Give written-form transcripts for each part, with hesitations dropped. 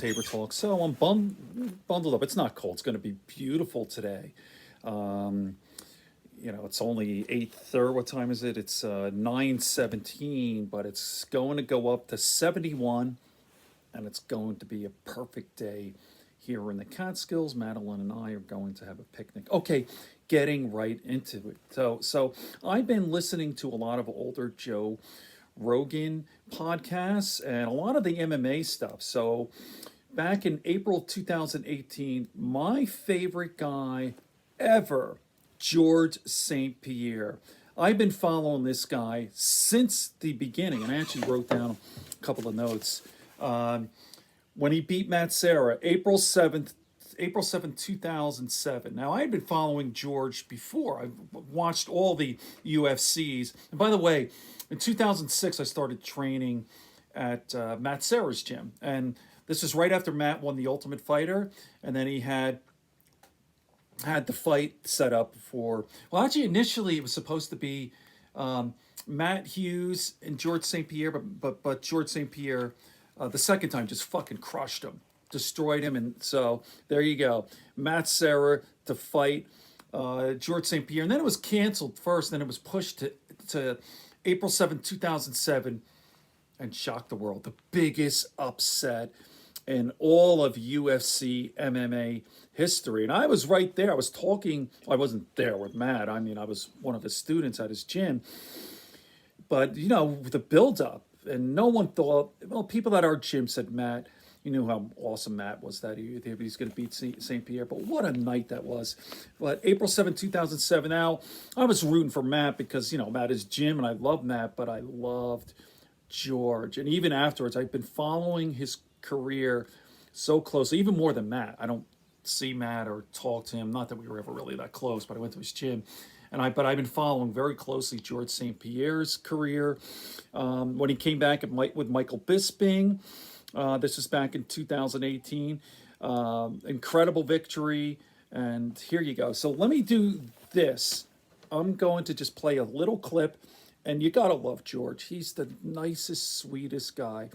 Tabor Talk. So I'm bundled up. It's not cold. It's going to be beautiful today. Um, it's only 8:30. What time is it? It's 9:17, but it's going to go up to 71, and it's going to be a perfect day here in the Catskills. Madeline and I are going to have a picnic. Okay, getting right into it. So I've been listening to a lot of older Joe Rogan podcasts and a lot of the MMA stuff. So back in April 2018, my favorite guy ever, George St. Pierre. I've been following this guy since the beginning, and I actually wrote down a couple of notes. When he beat Matt Serra, April 7th, 2007. Now, I had been following George before. I watched all the UFCs. And by the way, in 2006, I started training at Matt Serra's gym. And this is right after Matt won the Ultimate Fighter. And then he had the fight set up for, well, actually, initially it was supposed to be Matt Hughes and George St. Pierre, but George St. Pierre, the second time, just fucking crushed him, destroyed him. And so there you go. Matt Serra to fight George St. Pierre. And then it was canceled first, then it was pushed to April 7th, 2007, and shocked the world. The biggest upset in all of UFC MMA history. And I was right there. I was talking, I wasn't there with Matt. I mean, I was one of his students at his gym. But, the build-up, and no one thought, well, people at our gym said, Matt, you knew how awesome Matt was, that he was going to beat St. Pierre. But what a night that was. But April 7, 2007, now, I was rooting for Matt because, Matt is Jim, and I love Matt, but I loved George. And even afterwards, I've been following his career so closely, even more than Matt. I don't see Matt or talk to him. Not that we were ever really that close, but I went to his gym. But I've been following very closely George St. Pierre's career. When he came back with Michael Bisping, this is back in 2018. Incredible victory. And here you go. So let me do this. I'm going to just play a little clip. And you got to love George. He's the nicest, sweetest guy.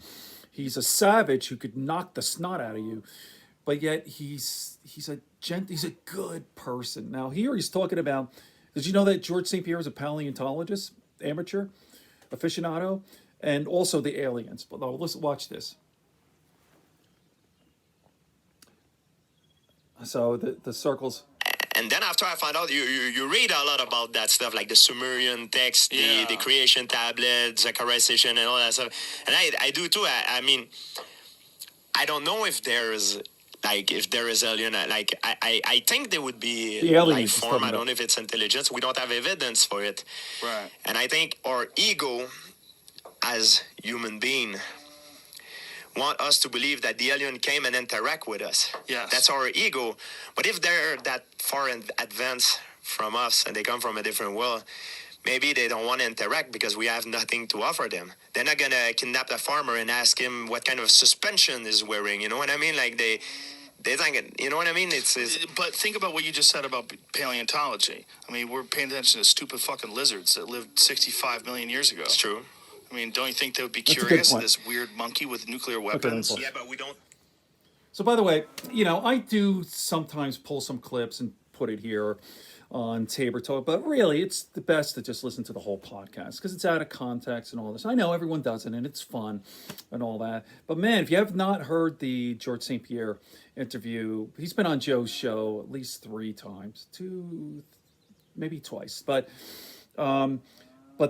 He's a savage who could knock the snot out of you. But yet he's a good person. Now here he's talking about, did you know that George St. Pierre is a paleontologist, amateur, aficionado, and also the aliens? But let's watch this. So the circles. And then after I found out, you read a lot about that stuff, like the Sumerian text, the creation tablet, Zechariahization, and all that stuff. And I do too. I mean, I don't know if there is alien. I think there would be the life form. I don't know if it's intelligence. We don't have evidence for it. Right. And I think our ego, as human being, want us to believe that the alien came and interact with us. Yes. That's our ego. But if they're that far in advance from us and they come from a different world, maybe they don't want to interact because we have nothing to offer them. They're not going to kidnap the farmer and ask him what kind of suspension he's wearing. You know what I mean? Like they think, you know what I mean? It's But think about what you just said about paleontology. I mean, we're paying attention to stupid fucking lizards that lived 65 million years ago. It's true. I mean, don't you think they would be That's curious of this weird monkey with nuclear weapons? Yeah, but we don't. So by the way, I do sometimes pull some clips and put it here on Tabor Talk, but really it's the best to just listen to the whole podcast because it's out of context and all this. I know everyone does it and it's fun and all that. But man, if you have not heard the George St. Pierre interview, he's been on Joe's show at least 3 times, 2, maybe twice. But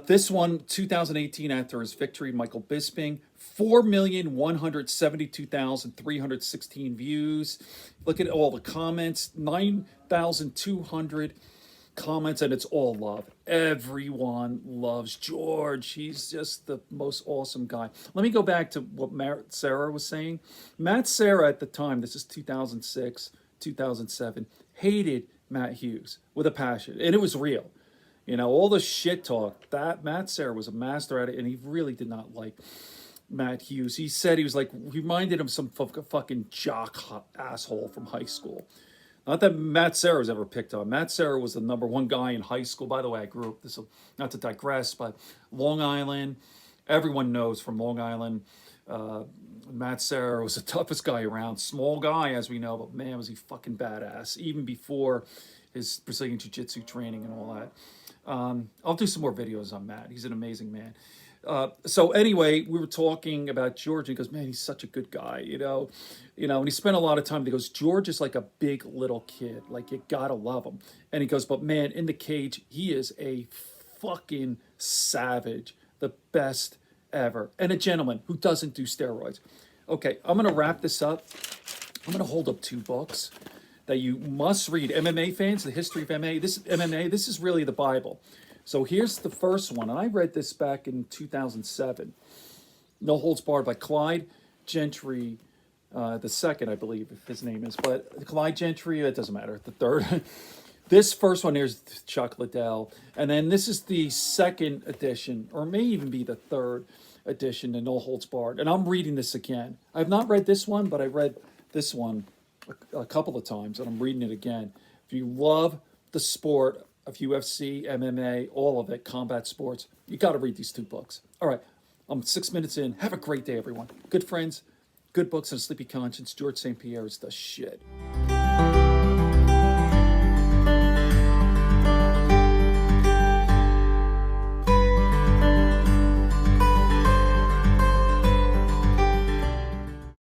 this one, 2018, after his victory, Michael Bisping, 4,172,316 views. Look at all the comments, 9,200 comments, and it's all love. Everyone loves George. He's just the most awesome guy. Let me go back to what Matt Serra was saying. Matt Serra at the time, this is 2006, 2007, hated Matt Hughes with a passion, and it was real. All the shit talk, that Matt Serra was a master at it, and he really did not like Matt Hughes. He said he reminded him of some fucking jock asshole from high school. Not that Matt Serra's ever picked on. Matt Serra was the number one guy in high school. By the way, I grew up, not to digress, but Long Island. Everyone knows from Long Island, Matt Serra was the toughest guy around. Small guy, as we know, but man, was he fucking badass. Even before his Brazilian Jiu-Jitsu training and all that. I'll do some more videos on Matt. He's an amazing man. So anyway, we were talking about George. And he goes, man, he's such a good guy, and he spent a lot of time. He goes, George is like a big little kid. Like, you gotta love him. And he goes, but man, in the cage, he is a fucking savage, the best ever, and a gentleman who doesn't do steroids. Okay, I'm gonna wrap this up. I'm gonna hold up 2 books that you must read. MMA fans, the history of MMA. This is really the Bible. So here's the first one, and I read this back in 2007. No Holds Barred by Clyde Gentry, the second, I believe, if his name is. But Clyde Gentry, it doesn't matter. The third. This first one here is Chuck Liddell, and then this is the second edition, or may even be the third edition to No Holds Barred. And I'm reading this again. I've not read this one, but I read this one a couple of times, and I'm reading it again. If you love the sport of UFC, MMA, all of it, combat sports, you got to read these 2 books. All right, I'm 6 minutes in. Have a great day, everyone. Good friends, good books, and a sleepy conscience. George St. Pierre is the shit.